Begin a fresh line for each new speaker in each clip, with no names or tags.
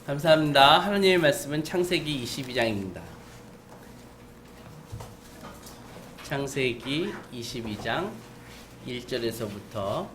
감사합니다. 하나님의 말씀은 창세기 22장입니다. 창세기 22장 1절에서부터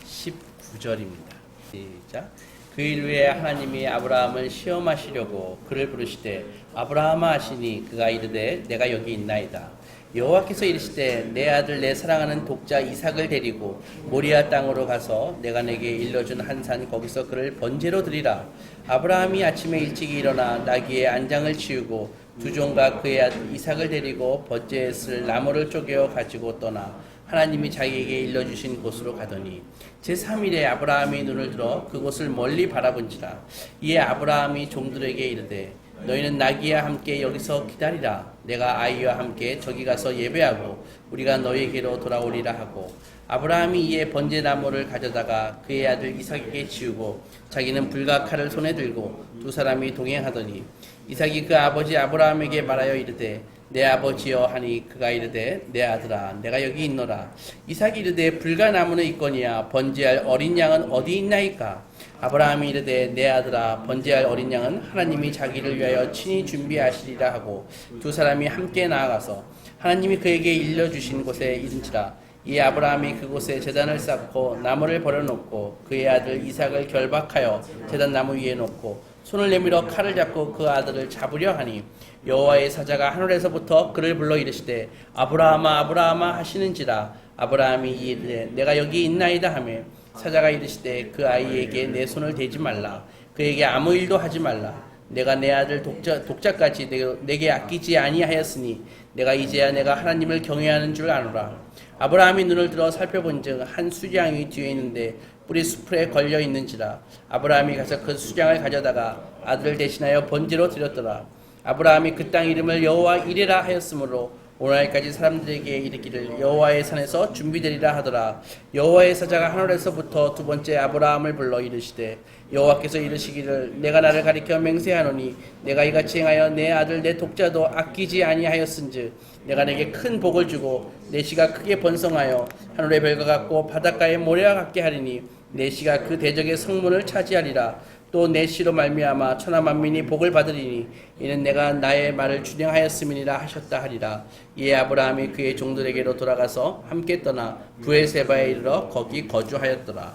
19절입니다. 시작. 그 일 후에 하나님이 아브라함을 시험하시려고 그를 부르시되 아브라함아 하시니 그가 이르되 내가 여기 있나이다. 여호와께서 이르시되 내 아들 내 사랑하는 독자 이삭을 데리고 모리아 땅으로 가서 내가 내게 일러준 한 산 거기서 그를 번제로 드리라. 아브라함이 아침에 일찍이 일어나 나귀의 안장을 치우고 두 종과 그의 아들 이삭을 데리고 번제에 쓸 나무를 쪼개어 가지고 떠나 하나님이 자기에게 일러주신 곳으로 가더니 제3일에 아브라함이 눈을 들어 그곳을 멀리 바라본지라. 이에 아브라함이 종들에게 이르되 너희는 나귀와 함께 여기서 기다리라. 내가 아이와 함께 저기 가서 예배하고 우리가 너희에게로 돌아오리라 하고 아브라함이 이에 번제나무를 가져다가 그의 아들 이삭에게 지우고 자기는 불과 칼을 손에 들고 두 사람이 동행하더니 이삭이 그 아버지 아브라함에게 말하여 이르되 내 아버지여 하니 그가 이르되 내 아들아 내가 여기 있노라. 이삭이 이르되 불과 나무는 있거니와 번제할 어린 양은 어디 있나이까. 아브라함이 이르되 내 아들아 번제할 어린 양은 하나님이 자기를 위하여 친히 준비하시리라 하고 두 사람이 함께 나아가서 하나님이 그에게 일러주신 곳에 이른지라. 이에 아브라함이 그곳에 제단을 쌓고 나무를 버려놓고 그의 아들 이삭을 결박하여 제단 나무 위에 놓고 손을 내밀어 칼을 잡고 그 아들을 잡으려 하니 여호와의 사자가 하늘에서부터 그를 불러 이르시되 아브라함아 아브라함아 하시는지라. 아브라함이 이르되 내가 여기 있나이다 하며 사자가 이르시되 그 아이에게 내 손을 대지 말라. 그에게 아무 일도 하지 말라. 내가 내 아들 독자까지 내게 아끼지 아니하였으니 내가 이제야 내가 하나님을 경외하는 줄 아노라. 아브라함이 눈을 들어 살펴본즉 한 수양이 뒤에 있는데 뿔이 수풀에 걸려 있는지라. 아브라함이 가서 그 수양을 가져다가 아들을 대신하여 번제로 드렸더라. 아브라함이 그 땅 이름을 여호와 이레라 하였으므로 오늘날까지 사람들에게 이르기를 여호와의 산에서 준비되리라 하더라. 여호와의 사자가 하늘에서부터 두 번째 아브라함을 불러 이르시되 여호와께서 이르시기를 내가 나를 가리켜 맹세하노니 내가 이같이 행하여 내 아들 내 독자도 아끼지 아니하였은즉 내가 내게 큰 복을 주고 내 씨가 크게 번성하여 하늘의 별과 같고 바닷가의 모래와 같게 하리니 내 씨가 그 대적의 성문을 차지하리라. 또 내 씨로 말미암아 천하 만민이 복을 받으리니 이는 내가 나의 말을 준행하였음이니라 하셨다 하리라. 이에 아브라함이 그의 종들에게로 돌아가서 함께 떠나 부엘세바에 이르러 거기 거주하였더라.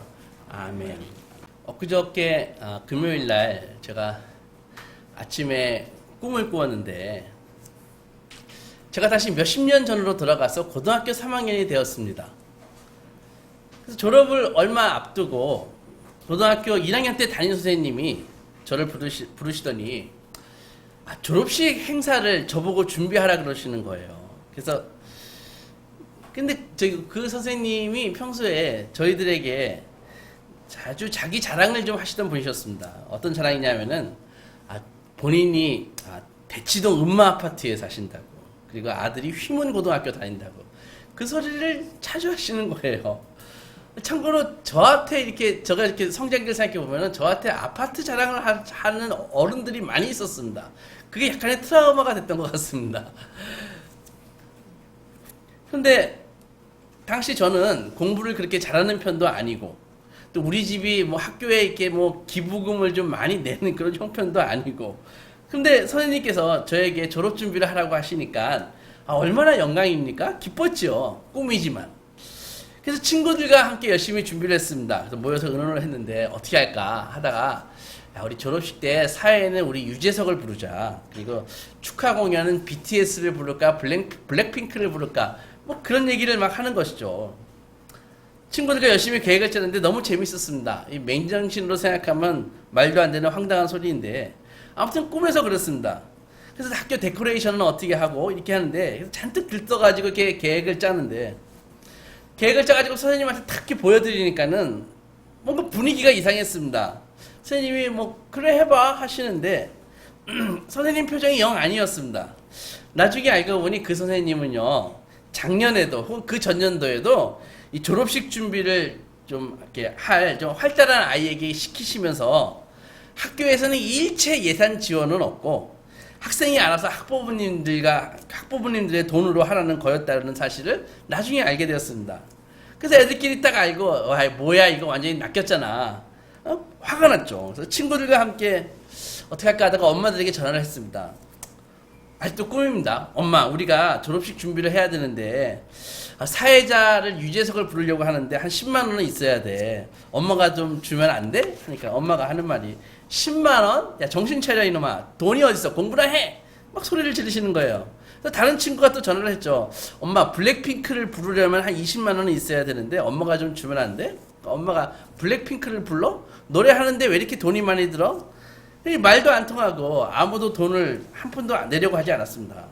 아멘. 엊그저께 금요일날 제가 아침에 꿈을 꾸었는데 제가 다시 몇십 년 전으로 돌아가서 고등학교 3학년이 되었습니다. 그래서 졸업을 얼마 앞두고 고등학교 1학년 때 담임 선생님이 저를 부르시더니 졸업식 행사를 저보고 준비하라 그러시는 거예요. 그래서 근데 그 선생님이 평소에 저희들에게 자주 자기 자랑을 좀 하시던 분이셨습니다. 어떤 자랑이냐면은 본인이 대치동 음마아파트에 사신다고, 그리고 아들이 휘문고등학교 다닌다고 그 소리를 자주 하시는 거예요. 참고로 저한테 제가 이렇게 성장기를 생각해 보면은 저한테 아파트 자랑을 하는 어른들이 많이 있었습니다. 그게 약간의 트라우마가 됐던 것 같습니다. 근데 당시 저는 공부를 그렇게 잘하는 편도 아니고 또 우리 집이 뭐 학교에 이렇게 뭐 기부금을 좀 많이 내는 그런 형편도 아니고, 근데 선생님께서 저에게 졸업 준비를 하라고 하시니까 얼마나 영광입니까? 기뻤죠. 꿈이지만. 그래서 친구들과 함께 열심히 준비를 했습니다. 그래서 모여서 의논을 했는데 어떻게 할까 하다가 우리 졸업식 때 사회에는 우리 유재석을 부르자, 그리고 축하 공연은 BTS를 부를까 블랙핑크를 부를까 뭐 그런 얘기를 막 하는 것이죠. 친구들과 열심히 계획을 짜는데 너무 재밌었습니다. 이 맨정신으로 생각하면 말도 안 되는 황당한 소리인데 아무튼 꿈에서 그렇습니다. 그래서 학교 데코레이션은 어떻게 하고 이렇게 하는데 잔뜩 들떠가지고 이렇게 계획을 짜는데 계획을 짜가지고 선생님한테 탁 이렇게 보여드리니까는 뭔가 분위기가 이상했습니다. 선생님이 뭐 그래 해봐 하시는데 선생님 표정이 영 아니었습니다. 나중에 알고 보니 그 선생님은요 작년에도 혹은 그 전년도에도 이 졸업식 준비를 좀 이렇게 좀 활달한 아이에게 시키시면서 학교에서는 일체 예산 지원은 없고 학생이 알아서 학부모님들의 돈으로 하라는 거였다는 사실을 나중에 알게 되었습니다. 그래서 애들끼리 딱 알고 뭐야 이거 완전히 낚였잖아. 화가 났죠. 그래서 친구들과 함께 어떻게 할까 하다가 엄마들에게 전화를 했습니다. 아직도 꿈입니다. 엄마, 우리가 졸업식 준비를 해야 되는데 사회자를 유재석을 부르려고 하는데 한 10만 원은 있어야 돼. 엄마가 좀 주면 안 돼? 하니까 엄마가 하는 말이 10만 원? 야, 정신 차려 이놈아. 돈이 어딨어? 공부나 해. 막 소리를 지르시는 거예요. 그래서 다른 친구가 또 전화를 했죠. 엄마, 블랙핑크를 부르려면 한 20만 원은 있어야 되는데 엄마가 좀 주면 안 돼? 엄마가 블랙핑크를 불러? 노래하는데 왜 이렇게 돈이 많이 들어? 말도 안 통하고 아무도 돈을 한 푼도 내려고 하지 않았습니다.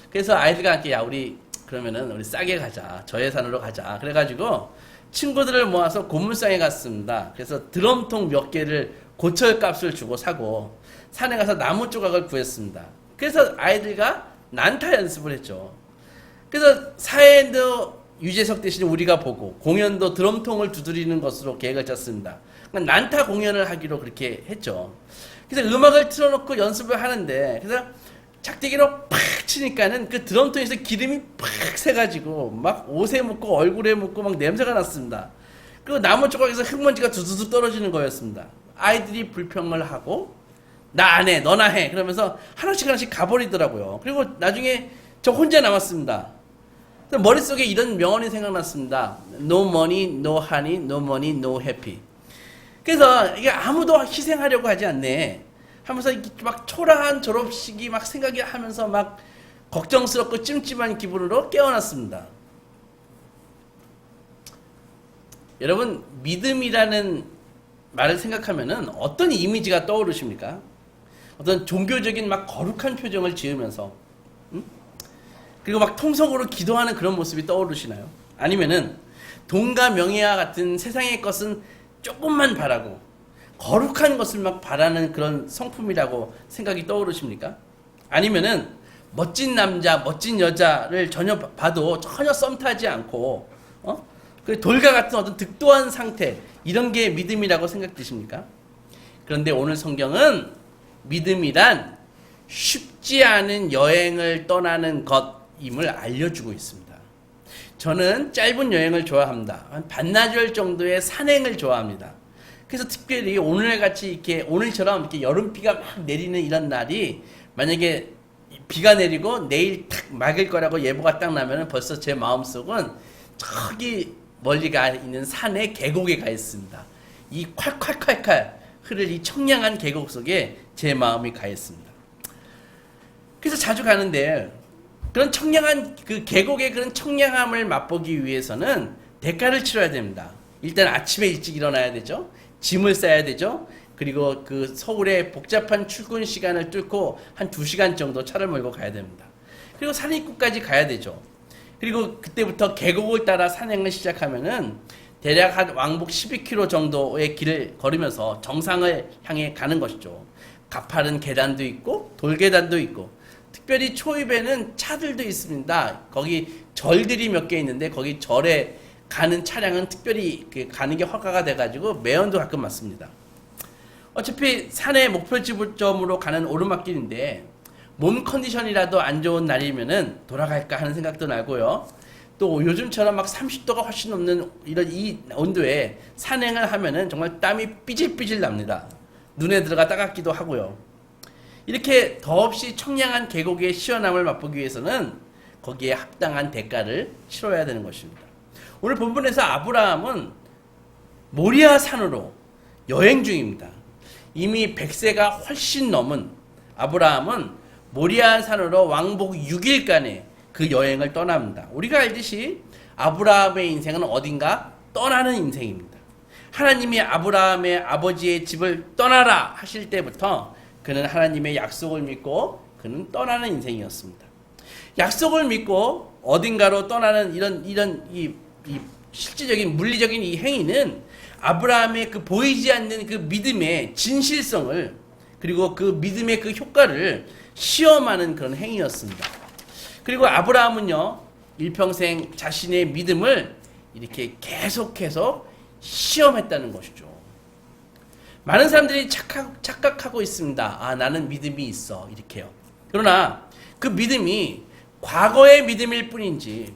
그래서 아이들과 함께 야, 우리 그러면은 우리 싸게 가자. 저예산으로 가자. 그래가지고 친구들을 모아서 고물상에 갔습니다. 그래서 드럼통 몇 개를 고철값을 주고 사고 산에 가서 나무 조각을 구했습니다. 그래서 아이들과 난타 연습을 했죠. 그래서 사회도 유재석 대신 우리가 보고 공연도 드럼통을 두드리는 것으로 계획을 짰습니다. 그러니까 난타 공연을 하기로 그렇게 했죠. 그래서 음악을 틀어놓고 연습을 하는데 그래서 작대기로 팍 치니까는 그 드럼통에서 기름이 팍 새가지고 막 옷에 묻고 얼굴에 묻고 막 냄새가 났습니다. 그리고 나무 조각에서 흙먼지가 두두두 떨어지는 거였습니다. 아이들이 불평을 하고 나 안 해, 너나 해 그러면서 하나씩 가버리더라고요. 그리고 나중에 저 혼자 남았습니다. 머릿속에 이런 명언이 생각났습니다. No money, no honey, no money, no happy. 그래서 이게 아무도 희생하려고 하지 않네 하면서 막 초라한 졸업식이 막 생각이 하면서 막 걱정스럽고 찜찜한 기분으로 깨어났습니다. 여러분, 믿음이라는 말을 생각하면은 어떤 이미지가 떠오르십니까? 어떤 종교적인 막 거룩한 표정을 지으면서 그리고 막 통성으로 기도하는 그런 모습이 떠오르시나요? 아니면은 돈과 명예와 같은 세상의 것은 조금만 바라고 거룩한 것을 막 바라는 그런 성품이라고 생각이 떠오르십니까? 아니면은 멋진 남자, 멋진 여자를 전혀 봐도 전혀 썸 타지 않고 그 돌과 같은 어떤 득도한 상태, 이런 게 믿음이라고 생각되십니까? 그런데 오늘 성경은 믿음이란 쉽지 않은 여행을 떠나는 것임을 알려주고 있습니다. 저는 짧은 여행을 좋아합니다. 한 반나절 정도의 산행을 좋아합니다. 그래서 특별히 오늘같이 이렇게 오늘처럼 이렇게 여름비가 막 내리는 이런 날이 만약에 비가 내리고 내일 탁 막을 거라고 예보가 딱 나면은 벌써 제 마음속은 저기 멀리 가 있는 산의 계곡에 가 있습니다. 이 콸콸콸콸 흐를 이 청량한 계곡 속에 제 마음이 가 있습니다. 그래서 자주 가는데 그런 청량한 그 계곡의 그런 청량함을 맛보기 위해서는 대가를 치러야 됩니다. 일단 아침에 일찍 일어나야 되죠. 짐을 싸야 되죠. 그리고 그 서울의 복잡한 출근 시간을 뚫고 한 2시간 정도 차를 몰고 가야 됩니다. 그리고 산 입구까지 가야 되죠. 그리고 그때부터 계곡을 따라 산행을 시작하면은 대략 한 왕복 12km 정도의 길을 걸으면서 정상을 향해 가는 것이죠. 가파른 계단도 있고 돌계단도 있고 특별히 초입에는 차들도 있습니다. 거기 절들이 몇 개 있는데 거기 절에 가는 차량은 특별히 가는 게 허가가 돼가지고 매연도 가끔 맞습니다. 어차피 산의 목표 지점으로 가는 오르막길인데 몸 컨디션이라도 안 좋은 날이면은 돌아갈까 하는 생각도 나고요. 또 요즘처럼 막 30도가 훨씬 넘는 이런 이 온도에 산행을 하면은 정말 땀이 삐질삐질 납니다. 눈에 들어가 따갑기도 하고요. 이렇게 더없이 청량한 계곡의 시원함을 맛보기 위해서는 거기에 합당한 대가를 치러야 되는 것입니다. 오늘 본문에서 아브라함은 모리아 산으로 여행 중입니다. 이미 100세가 훨씬 넘은 아브라함은 모리아 산으로 왕복 6일간의 그 여행을 떠납니다. 우리가 알듯이 아브라함의 인생은 어딘가 떠나는 인생입니다. 하나님이 아브라함의 아버지의 집을 떠나라 하실 때부터 그는 하나님의 약속을 믿고 그는 떠나는 인생이었습니다. 약속을 믿고 어딘가로 떠나는 이런 실질적인 물리적인 이 행위는 아브라함의 그 보이지 않는 그 믿음의 진실성을 그리고 그 믿음의 그 효과를 시험하는 그런 행위였습니다. 그리고 아브라함은요, 일평생 자신의 믿음을 이렇게 계속해서 시험했다는 것이죠. 많은 사람들이 착각하고 있습니다. 아, 나는 믿음이 있어. 이렇게요. 그러나 그 믿음이 과거의 믿음일 뿐인지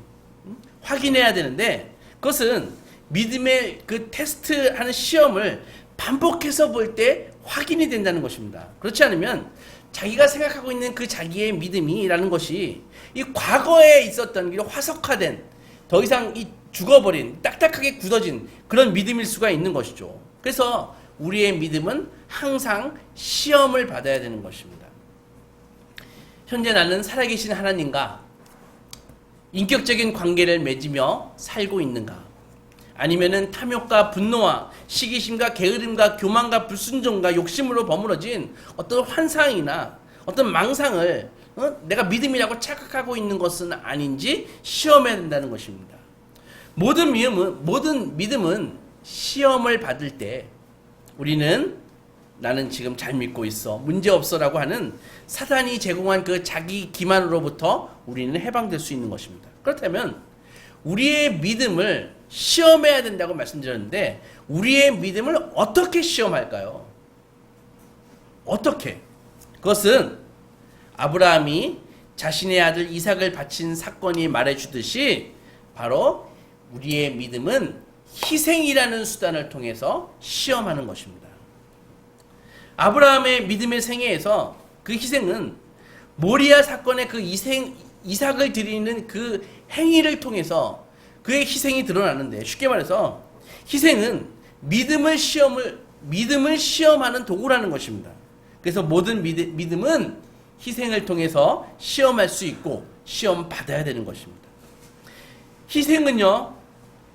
확인해야 되는데 그것은 믿음의 그 테스트하는 시험을 반복해서 볼 때 확인이 된다는 것입니다. 그렇지 않으면 자기가 생각하고 있는 그 자기의 믿음이라는 것이 이 과거에 있었던 화석화된 더 이상 이 죽어버린 딱딱하게 굳어진 그런 믿음일 수가 있는 것이죠. 그래서 우리의 믿음은 항상 시험을 받아야 되는 것입니다. 현재 나는 살아계신 하나님과 인격적인 관계를 맺으며 살고 있는가? 아니면은 탐욕과 분노와 시기심과 게으름과 교만과 불순종과 욕심으로 버무러진 어떤 환상이나 어떤 망상을 내가 믿음이라고 착각하고 있는 것은 아닌지 시험해야 된다는 것입니다. 모든 믿음은 시험을 받을 때 우리는 나는 지금 잘 믿고 있어, 문제없어라고 하는 사단이 제공한 그 자기 기만으로부터 우리는 해방될 수 있는 것입니다. 그렇다면 우리의 믿음을 시험해야 된다고 말씀드렸는데 우리의 믿음을 어떻게 시험할까요? 어떻게? 그것은 아브라함이 자신의 아들 이삭을 바친 사건이 말해주듯이 바로 우리의 믿음은 희생이라는 수단을 통해서 시험하는 것입니다. 아브라함의 믿음의 생애에서 그 희생은 모리아 사건의 그 이삭을 드리는 그 행위를 통해서 그의 희생이 드러나는데, 쉽게 말해서 희생은 믿음을 시험하는 도구라는 것입니다. 그래서 모든 믿음은 희생을 통해서 시험할 수 있고 시험 받아야 되는 것입니다. 희생은요,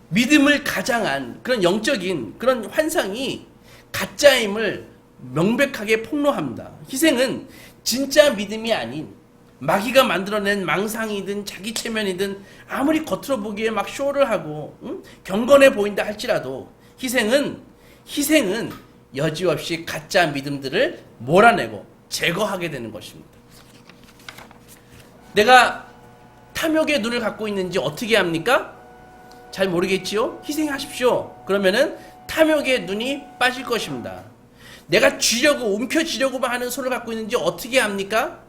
믿음을 가장한 그런 영적인 그런 환상이 가짜임을 명백하게 폭로합니다. 희생은 진짜 믿음이 아닌 마귀가 만들어낸 망상이든 자기 체면이든 아무리 겉으로 보기에 막 쇼를 하고 경건해 보인다 할지라도 희생은 여지없이 가짜 믿음들을 몰아내고 제거하게 되는 것입니다. 내가 탐욕의 눈을 갖고 있는지 어떻게 합니까? 잘 모르겠지요? 희생하십시오. 그러면은 탐욕의 눈이 빠질 것입니다. 내가 움켜쥐려고만 하는 손을 갖고 있는지 어떻게 합니까?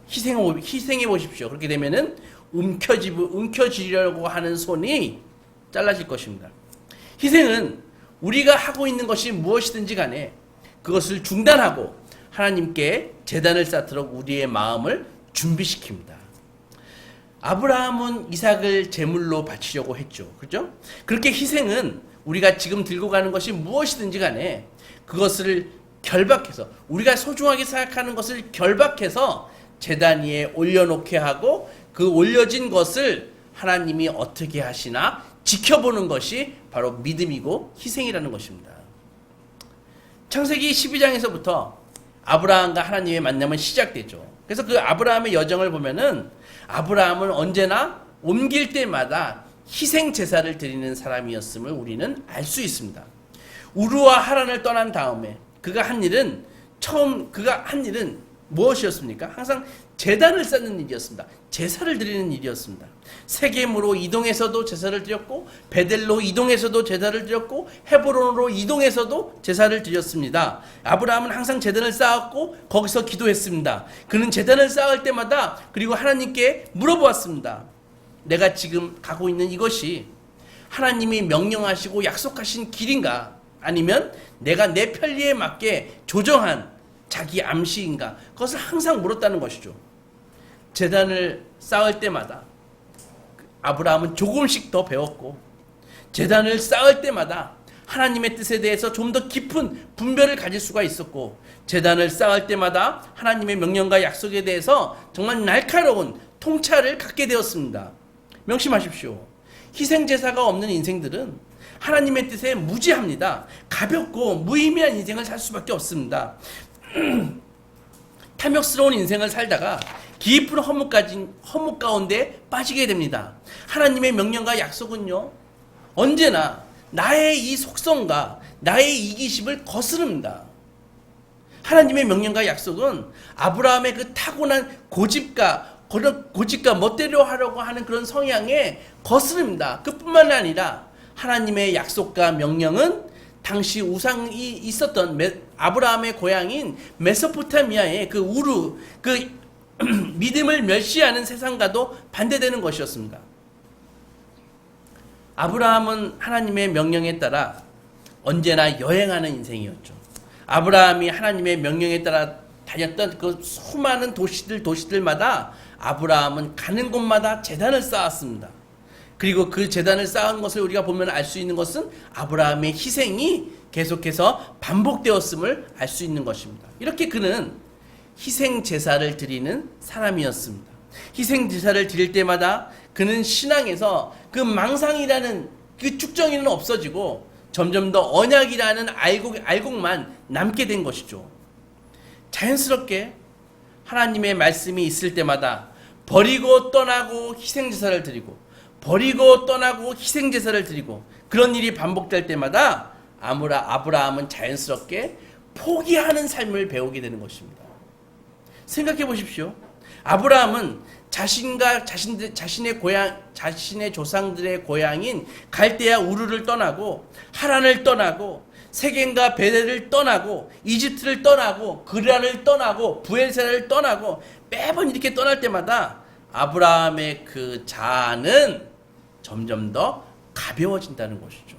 희생해 보십시오. 그렇게 되면은 움켜쥐려고 하는 손이 잘라질 것입니다. 희생은 우리가 하고 있는 것이 무엇이든지 간에 그것을 중단하고 하나님께 제단을 쌓도록 우리의 마음을 준비시킵니다. 아브라함은 이삭을 제물로 바치려고 했죠. 그렇죠? 그렇게 희생은 우리가 지금 들고 가는 것이 무엇이든지 간에 그것을 결박해서 우리가 소중하게 생각하는 것을 결박해서 제단 위에 올려놓게 하고 그 올려진 것을 하나님이 어떻게 하시나 지켜보는 것이 바로 믿음이고 희생이라는 것입니다. 창세기 12장에서부터 아브라함과 하나님의 만남은 시작되죠. 그래서 그 아브라함의 여정을 보면은 아브라함은 언제나 옮길 때마다 희생 제사를 드리는 사람이었음을 우리는 알 수 있습니다. 우르와 하란을 떠난 다음에 그가 한 일은 무엇이었습니까? 항상 제단을 쌓는 일이었습니다. 제사를 드리는 일이었습니다. 세겜으로 이동해서도 제사를 드렸고 베델로 이동해서도 제사를 드렸고 헤브론으로 이동해서도 제사를 드렸습니다. 아브라함은 항상 제단을 쌓았고 거기서 기도했습니다. 그는 제단을 쌓을 때마다 그리고 하나님께 물어보았습니다. 내가 지금 가고 있는 이것이 하나님이 명령하시고 약속하신 길인가? 아니면 내가 내 편리에 맞게 조정한 자기 암시인가? 그것을 항상 물었다는 것이죠. 제단을 쌓을 때마다 아브라함은 조금씩 더 배웠고 제단을 쌓을 때마다 하나님의 뜻에 대해서 좀 더 깊은 분별을 가질 수가 있었고 제단을 쌓을 때마다 하나님의 명령과 약속에 대해서 정말 날카로운 통찰을 갖게 되었습니다. 명심하십시오. 희생제사가 없는 인생들은 하나님의 뜻에 무지합니다. 가볍고 무의미한 인생을 살 수밖에 없습니다. 탐욕스러운 인생을 살다가 깊은 허무 가운데 빠지게 됩니다. 하나님의 명령과 약속은요, 언제나 나의 이 속성과 나의 이기심을 거스릅니다. 하나님의 명령과 약속은 아브라함의 그 타고난 고집과 멋대로 하려고 하는 그런 성향에 거스릅니다. 그뿐만 아니라 하나님의 약속과 명령은 당시 우상이 있었던 아브라함의 고향인 메소포타미아의 그 우르, 그 믿음을 멸시하는 세상과도 반대되는 것이었습니다. 아브라함은 하나님의 명령에 따라 언제나 여행하는 인생이었죠. 아브라함이 하나님의 명령에 따라 다녔던 그 수많은 도시들마다 아브라함은 가는 곳마다 제단을 쌓았습니다. 그리고 그 제단을 쌓은 것을 우리가 보면 알 수 있는 것은 아브라함의 희생이 계속해서 반복되었음을 알 수 있는 것입니다. 이렇게 그는 희생 제사를 드리는 사람이었습니다. 희생 제사를 드릴 때마다 그는 신앙에서 그 망상이라는 그 축정이는 없어지고 점점 더 언약이라는 알곡만 남게 된 것이죠. 자연스럽게 하나님의 말씀이 있을 때마다 버리고 떠나고 희생제사를 드리고 버리고 떠나고 희생제사를 드리고 그런 일이 반복될 때마다 아브라함은 자연스럽게 포기하는 삶을 배우게 되는 것입니다. 생각해 보십시오. 아브라함은 자신의 고향, 자신의 조상들의 고향인 갈대아 우르를 떠나고 하란을 떠나고 세겜과 베델을 떠나고 이집트를 떠나고 그란을 떠나고 부엘세라를 떠나고 매번 이렇게 떠날 때마다 아브라함의 그 자아는 점점 더 가벼워진다는 것이죠.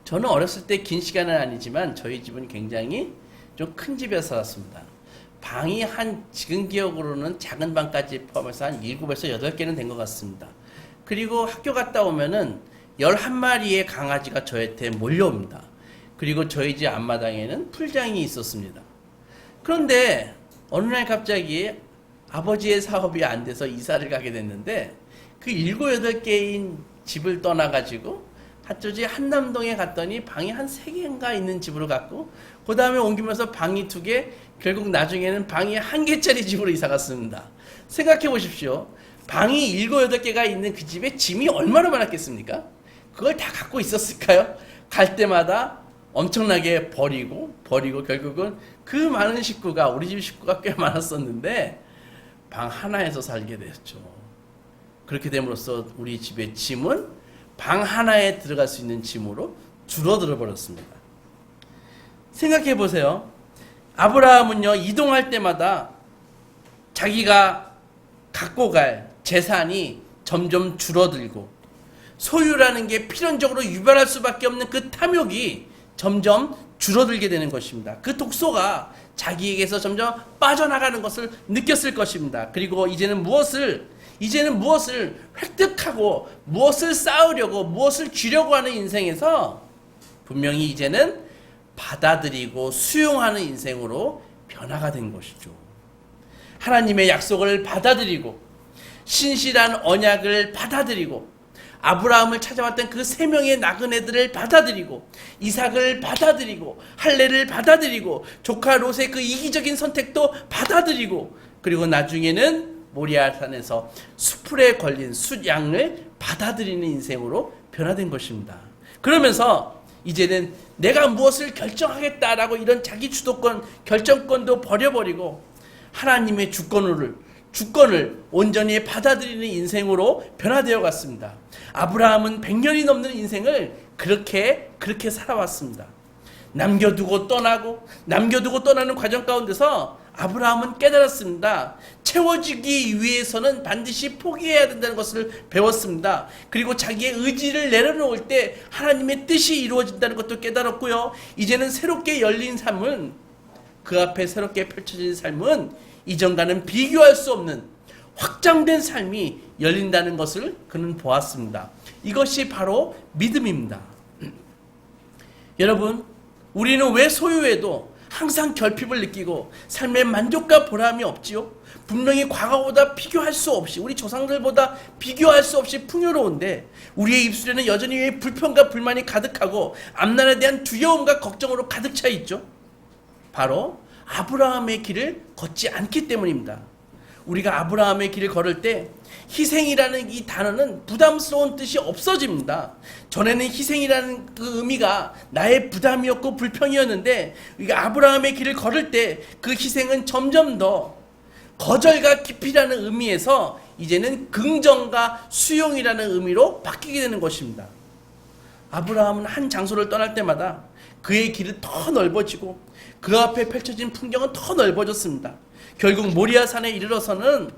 저는 어렸을 때 긴 시간은 아니지만 저희 집은 굉장히 좀 큰 집에서 살았습니다. 방이 지금 기억으로는 작은 방까지 포함해서 한 7에서 8개는 된 것 같습니다. 그리고 학교 갔다 오면은 11마리의 강아지가 저한테 몰려옵니다. 그리고 저희 집 앞마당에는 풀장이 있었습니다. 그런데 어느 날 갑자기 아버지의 사업이 안 돼서 이사를 가게 됐는데 그 7, 8개인 집을 떠나가지고 한쪽이 한남동에 갔더니 방이 한 3개인가 있는 집으로 갔고 그 다음에 옮기면서 방이 2개, 결국 나중에는 방이 1개짜리 집으로 이사 갔습니다. 생각해 보십시오. 방이 7, 8개가 있는 그 집에 짐이 얼마나 많았겠습니까? 그걸 다 갖고 있었을까요? 갈 때마다 엄청나게 버리고 결국은 그 많은 식구가 우리 집 식구가 꽤 많았었는데 방 하나에서 살게 되었죠. 그렇게 됨으로써 우리 집의 짐은 방 하나에 들어갈 수 있는 짐으로 줄어들어 버렸습니다. 생각해 보세요. 아브라함은요, 이동할 때마다 자기가 갖고 갈 재산이 점점 줄어들고 소유라는 게 필연적으로 유발할 수밖에 없는 그 탐욕이 점점 줄어들게 되는 것입니다. 그 독소가 자기에게서 점점 빠져나가는 것을 느꼈을 것입니다. 그리고 이제는 무엇을 획득하고 무엇을 쌓으려고 무엇을 쥐려고 하는 인생에서 분명히 이제는 받아들이고 수용하는 인생으로 변화가 된 것이죠. 하나님의 약속을 받아들이고 신실한 언약을 받아들이고 아브라함을 찾아왔던 그 3명의 나그네들을 받아들이고 이삭을 받아들이고 할례를 받아들이고 조카 롯의 그 이기적인 선택도 받아들이고 그리고 나중에는 모리아산에서 수풀에 걸린 숫양을 받아들이는 인생으로 변화된 것입니다. 그러면서 이제는 내가 무엇을 결정하겠다라고 이런 자기 주도권, 결정권도 버려버리고 하나님의 주권을 온전히 받아들이는 인생으로 변화되어 갔습니다. 아브라함은 100년이 넘는 인생을 그렇게 살아왔습니다. 남겨두고 떠나는 과정 가운데서 아브라함은 깨달았습니다. 채워지기 위해서는 반드시 포기해야 된다는 것을 배웠습니다. 그리고 자기의 의지를 내려놓을 때 하나님의 뜻이 이루어진다는 것도 깨달았고요. 이제는 새롭게 열린 삶은 그 앞에 새롭게 펼쳐진 삶은 이전과는 비교할 수 없는 확장된 삶이 열린다는 것을 그는 보았습니다. 이것이 바로 믿음입니다. 여러분, 우리는 왜 소유에도 항상 결핍을 느끼고 삶의 만족과 보람이 없지요? 분명히 과거보다 비교할 수 없이 우리 조상들보다 비교할 수 없이 풍요로운데 우리의 입술에는 여전히 불평과 불만이 가득하고 앞날에 대한 두려움과 걱정으로 가득 차 있죠. 바로 아브라함의 길을 걷지 않기 때문입니다. 우리가 아브라함의 길을 걸을 때 희생이라는 이 단어는 부담스러운 뜻이 없어집니다. 전에는 희생이라는 그 의미가 나의 부담이었고 불평이었는데 아브라함의 길을 걸을 때 그 희생은 점점 더 거절과 기피라는 의미에서 이제는 긍정과 수용이라는 의미로 바뀌게 되는 것입니다. 아브라함은 한 장소를 떠날 때마다 그의 길은 더 넓어지고 그 앞에 펼쳐진 풍경은 더 넓어졌습니다. 결국 모리아산에 이르러서는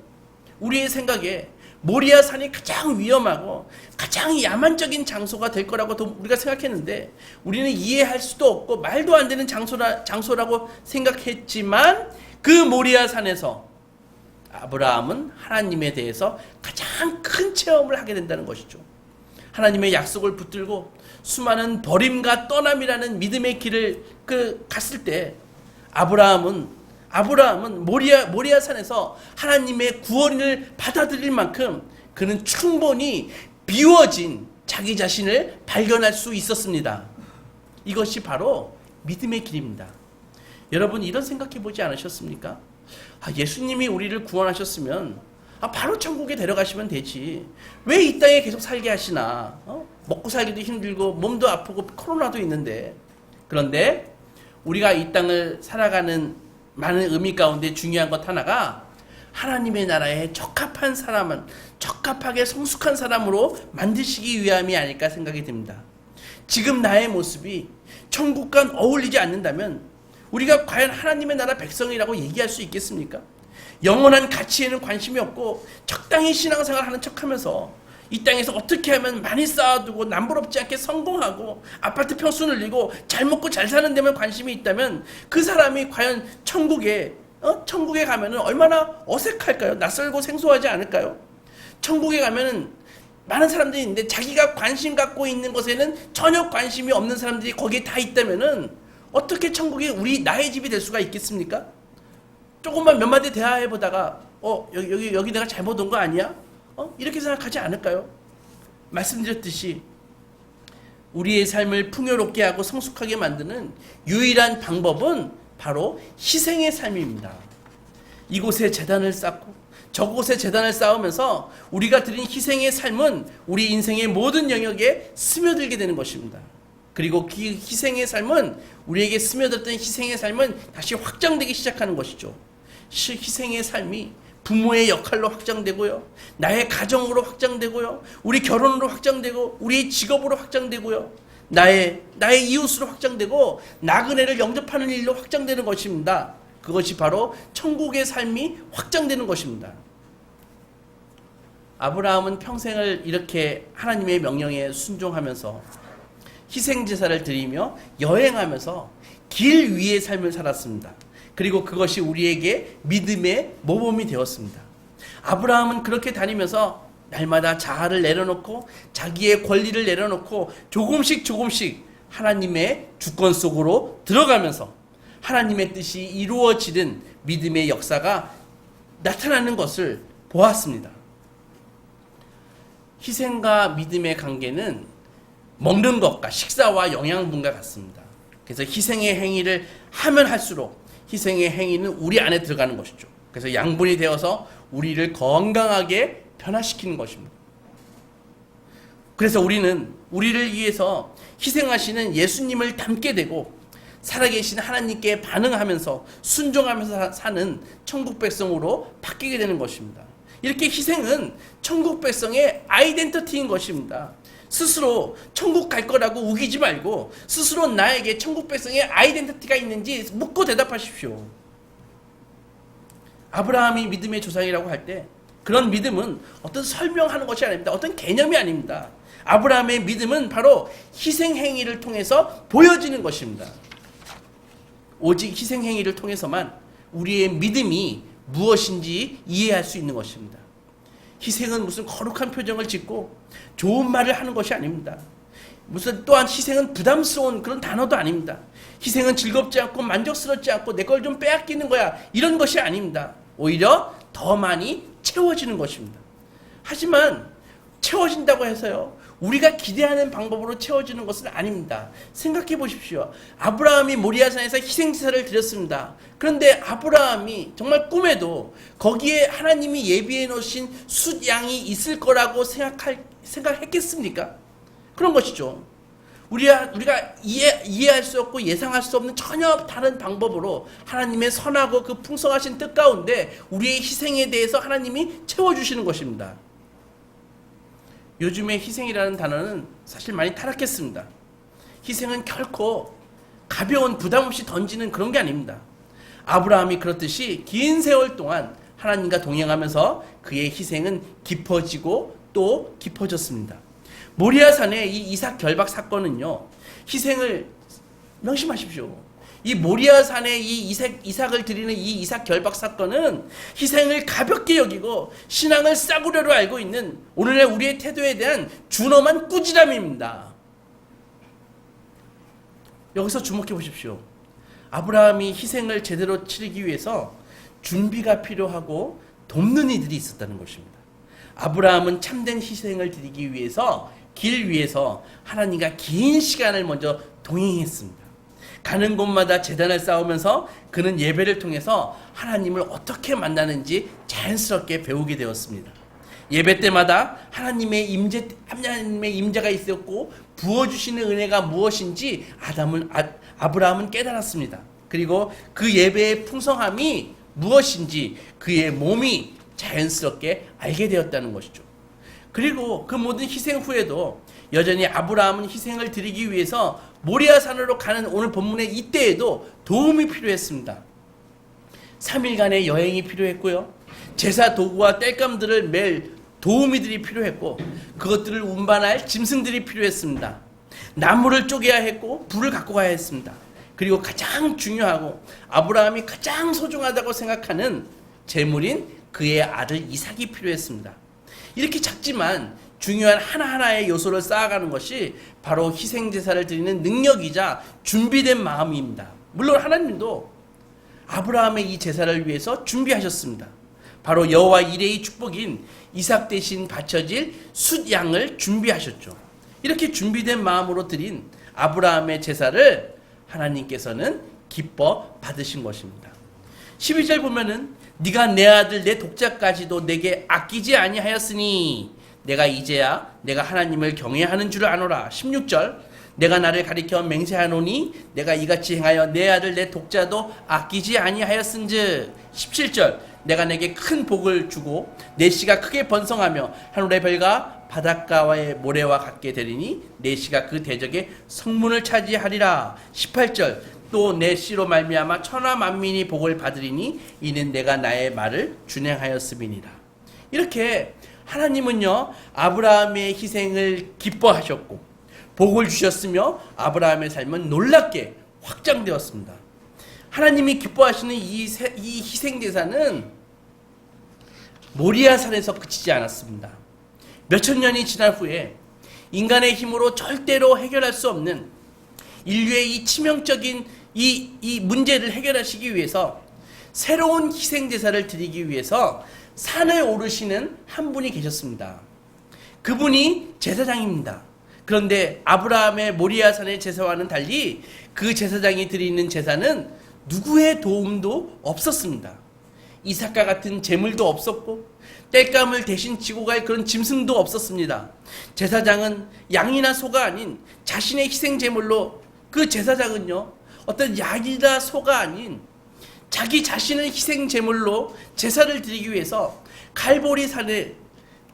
우리의 생각에 모리아 산이 가장 위험하고 가장 야만적인 장소가 될 거라고 우리가 생각했는데 우리는 이해할 수도 없고 말도 안 되는 장소라고 생각했지만 그 모리아 산에서 아브라함은 하나님에 대해서 가장 큰 체험을 하게 된다는 것이죠. 하나님의 약속을 붙들고 수많은 버림과 떠남이라는 믿음의 길을 갔을 때 아브라함은 모리아 산에서 하나님의 구원을 받아들일 만큼 그는 충분히 비워진 자기 자신을 발견할 수 있었습니다. 이것이 바로 믿음의 길입니다. 여러분 이런 생각해 보지 않으셨습니까? 예수님이 우리를 구원하셨으면 바로 천국에 데려가시면 되지. 왜 이 땅에 계속 살게 하시나? 먹고 살기도 힘들고 몸도 아프고 코로나도 있는데. 그런데 우리가 이 땅을 살아가는 많은 의미 가운데 중요한 것 하나가 하나님의 나라에 적합한 사람은 적합하게 성숙한 사람으로 만드시기 위함이 아닐까 생각이 듭니다. 지금 나의 모습이 천국과 어울리지 않는다면 우리가 과연 하나님의 나라 백성이라고 얘기할 수 있겠습니까? 영원한 가치에는 관심이 없고 적당히 신앙생활하는 척하면서 이 땅에서 어떻게 하면 많이 쌓아두고 남부럽지 않게 성공하고 아파트 평수 늘리고 잘 먹고 잘 사는 데만 관심이 있다면 그 사람이 과연 천국에 가면은 얼마나 어색할까요? 낯설고 생소하지 않을까요? 천국에 가면은 많은 사람들이 있는데 자기가 관심 갖고 있는 것에는 전혀 관심이 없는 사람들이 거기에 다 있다면은 어떻게 천국이 나의 집이 될 수가 있겠습니까? 조금만 몇 마디 대화해 보다가 여기 내가 잘못 온 거 아니야? 이렇게 생각하지 않을까요? 말씀드렸듯이 우리의 삶을 풍요롭게 하고 성숙하게 만드는 유일한 방법은 바로 희생의 삶입니다. 이곳에 재단을 쌓고 저곳에 재단을 쌓으면서 우리가 드린 희생의 삶은 우리 인생의 모든 영역에 스며들게 되는 것입니다. 그리고 그 희생의 삶은 우리에게 스며들었던 희생의 삶은 다시 확장되기 시작하는 것이죠. 희생의 삶이 부모의 역할로 확장되고요. 나의 가정으로 확장되고요. 우리 결혼으로 확장되고 우리의 직업으로 확장되고요. 나의 이웃으로 확장되고 나그네를 영접하는 일로 확장되는 것입니다. 그것이 바로 천국의 삶이 확장되는 것입니다. 아브라함은 평생을 이렇게 하나님의 명령에 순종하면서 희생제사를 드리며 여행하면서 길 위의 삶을 살았습니다. 그리고 그것이 우리에게 믿음의 모범이 되었습니다. 아브라함은 그렇게 다니면서 날마다 자아를 내려놓고 자기의 권리를 내려놓고 조금씩 하나님의 주권 속으로 들어가면서 하나님의 뜻이 이루어지는 믿음의 역사가 나타나는 것을 보았습니다. 희생과 믿음의 관계는 먹는 것과 식사와 영양분과 같습니다. 그래서 희생의 행위를 하면 할수록 희생의 행위는 우리 안에 들어가는 것이죠. 그래서 양분이 되어서 우리를 건강하게 변화시키는 것입니다. 그래서 우리는 우리를 위해서 희생하시는 예수님을 닮게 되고 살아계신 하나님께 반응하면서 순종하면서 사는 천국 백성으로 바뀌게 되는 것입니다. 이렇게 희생은 천국 백성의 아이덴티티인 것입니다. 스스로 천국 갈 거라고 우기지 말고 스스로 나에게 천국 백성의 아이덴티티가 있는지 묻고 대답하십시오. 아브라함이 믿음의 조상이라고 할 때 그런 믿음은 어떤 설명하는 것이 아닙니다. 어떤 개념이 아닙니다. 아브라함의 믿음은 바로 희생행위를 통해서 보여지는 것입니다. 오직 희생행위를 통해서만 우리의 믿음이 무엇인지 이해할 수 있는 것입니다. 희생은 무슨 거룩한 표정을 짓고 좋은 말을 하는 것이 아닙니다. 또한 희생은 부담스러운 그런 단어도 아닙니다. 희생은 즐겁지 않고 만족스럽지 않고 내 걸 좀 빼앗기는 거야 이런 것이 아닙니다. 오히려 더 많이 채워지는 것입니다. 하지만 채워진다고 해서요 우리가 기대하는 방법으로 채워지는 것은 아닙니다. 생각해 보십시오. 아브라함이 모리아산에서 희생제사를 드렸습니다. 그런데 아브라함이 정말 꿈에도 거기에 하나님이 예비해 놓으신 숫양이 있을 거라고 생각했겠습니까? 그런 것이죠. 우리가 이해할 수 없고 예상할 수 없는 전혀 다른 방법으로 하나님의 선하고 그 풍성하신 뜻 가운데 우리의 희생에 대해서 하나님이 채워주시는 것입니다. 요즘에 희생이라는 단어는 사실 많이 타락했습니다. 희생은 결코 가벼운 부담 없이 던지는 그런 게 아닙니다. 아브라함이 그렇듯이 긴 세월 동안 하나님과 동행하면서 그의 희생은 깊어지고 또 깊어졌습니다. 모리아산의 이 이삭 결박 사건은요, 희생을 명심하십시오. 이 모리아산의 이 이삭을 드리는 이 이삭 결박 사건은 희생을 가볍게 여기고 신앙을 싸구려로 알고 있는 오늘날 우리의 태도에 대한 준엄한 꾸지람입니다. 여기서 주목해 보십시오. 아브라함이 희생을 제대로 치르기 위해서 준비가 필요하고 돕는 이들이 있었다는 것입니다. 아브라함은 참된 희생을 드리기 위해서 길 위에서 하나님과 긴 시간을 먼저 동행했습니다. 가는 곳마다 제단을 쌓으면서 그는 예배를 통해서 하나님을 어떻게 만나는지 자연스럽게 배우게 되었습니다. 예배 때마다 하나님의 임재가 있었고 부어주시는 은혜가 무엇인지 아브라함은 깨달았습니다. 그리고 그 예배의 풍성함이 무엇인지 그의 몸이 자연스럽게 알게 되었다는 것이죠. 그리고 그 모든 희생 후에도 여전히 아브라함은 희생을 드리기 위해서 모리아산으로 가는 오늘 본문의 이때에도 도움이 필요했습니다. 3일간의 여행이 필요했고요. 제사 도구와 땔감들을 맬 도우미들이 필요했고 그것들을 운반할 짐승들이 필요했습니다. 나무를 쪼개야 했고 불을 갖고 가야 했습니다. 그리고 가장 중요하고 아브라함이 가장 소중하다고 생각하는 제물인 그의 아들 이삭이 필요했습니다. 이렇게 작지만 중요한 하나하나의 요소를 쌓아가는 것이 바로 희생제사를 드리는 능력이자 준비된 마음입니다. 물론 하나님도 아브라함의 이 제사를 위해서 준비하셨습니다. 바로 여호와 이레의 축복인 이삭 대신 바쳐질 숫양을 준비하셨죠. 이렇게 준비된 마음으로 드린 아브라함의 제사를 하나님께서는 기뻐 받으신 것입니다. 12절 보면은 네가 내 아들 내 독자까지도 내게 아끼지 아니하였으니 내가 이제야 내가 하나님을 경외하는 줄을 아노라. 16절 내가 나를 가리켜 맹세하노니 내가 이같이 행하여 내 아들 내 독자도 아끼지 아니하였은즉. 17절 내가 내게 큰 복을 주고 내 씨가 크게 번성하며 하늘의 별과 바닷가와의 모래와 같게 되리니 내 씨가 그 대적의 성문을 차지하리라. 18절 또 내 씨로 말미암아 천하 만민이 복을 받으리니 이는 내가 나의 말을 준행하였음이니라. 이렇게 하나님은요 아브라함의 희생을 기뻐하셨고 복을 주셨으며 아브라함의 삶은 놀랍게 확장되었습니다. 하나님이 기뻐하시는 이 희생제사는 모리아산에서 그치지 않았습니다. 몇천 년이 지난 후에 인간의 힘으로 절대로 해결할 수 없는 인류의 이 치명적인 이 문제를 해결하시기 위해서 새로운 희생제사를 드리기 위해서 산을 오르시는 한 분이 계셨습니다. 그분이 제사장입니다. 그런데 아브라함의 모리아산의 제사와는 달리 그 제사장이 드리는 제사는 누구의 도움도 없었습니다. 이삭과 같은 제물도 없었고 땔감을 대신 지고 갈 그런 짐승도 없었습니다. 제사장은 양이나 소가 아닌 자신의 희생 제물로 그 제사장은요 어떤 양이나 소가 아닌 자기 자신을 희생 제물로 제사를 드리기 위해서 갈보리 산에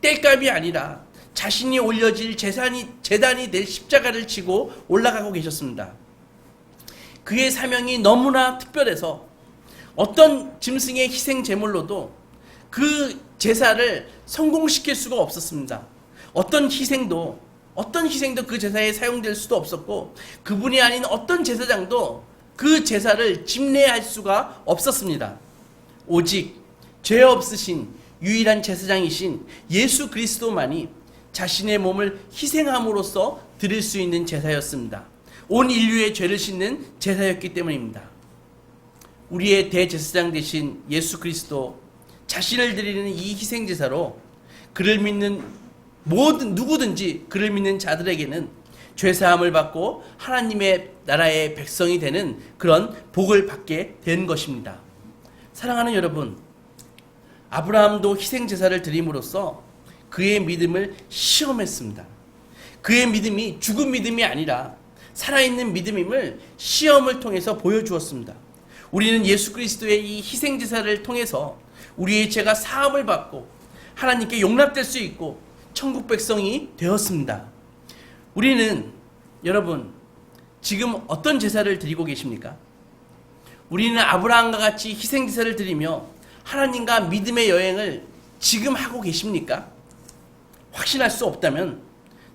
땔감이 아니라 자신이 올려질 제단이 될 십자가를 지고 올라가고 계셨습니다. 그의 사명이 너무나 특별해서 어떤 짐승의 희생 제물로도 그 제사를 성공시킬 수가 없었습니다. 어떤 희생도 그 제사에 사용될 수도 없었고 그분이 아닌 어떤 제사장도 그 제사를 집례할 수가 없었습니다. 오직 죄 없으신 유일한 제사장이신 예수 그리스도만이 자신의 몸을 희생함으로써 드릴 수 있는 제사였습니다. 온 인류의 죄를 씻는 제사였기 때문입니다. 우리의 대제사장 되신 예수 그리스도 자신을 드리는 이 희생제사로 그를 믿는 누구든지 그를 믿는 자들에게는 죄사함을 받고 하나님의 나라의 백성이 되는 그런 복을 받게 된 것입니다. 사랑하는 여러분, 아브라함도 희생제사를 드림으로써 그의 믿음을 시험했습니다. 그의 믿음이 죽은 믿음이 아니라 살아있는 믿음임을 시험을 통해서 보여주었습니다. 우리는 예수 그리스도의 이 희생제사를 통해서 우리의 죄가 사함을 받고 하나님께 용납될 수 있고 천국 백성이 되었습니다. 우리는 여러분 지금 어떤 제사를 드리고 계십니까? 우리는 아브라함과 같이 희생제사를 드리며 하나님과 믿음의 여행을 지금 하고 계십니까? 확신할 수 없다면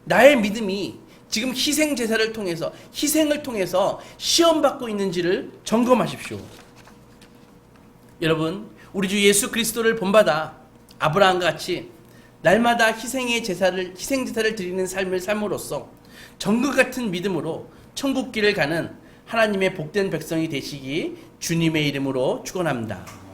나의 믿음이 지금 희생을 통해서 시험받고 있는지를 점검하십시오. 여러분, 우리 주 예수 그리스도를 본받아 아브라함과 같이 날마다 희생제사를 드리는 삶을 삶으로써 정글 같은 믿음으로 천국길을 가는 하나님의 복된 백성이 되시기 주님의 이름으로 축원합니다.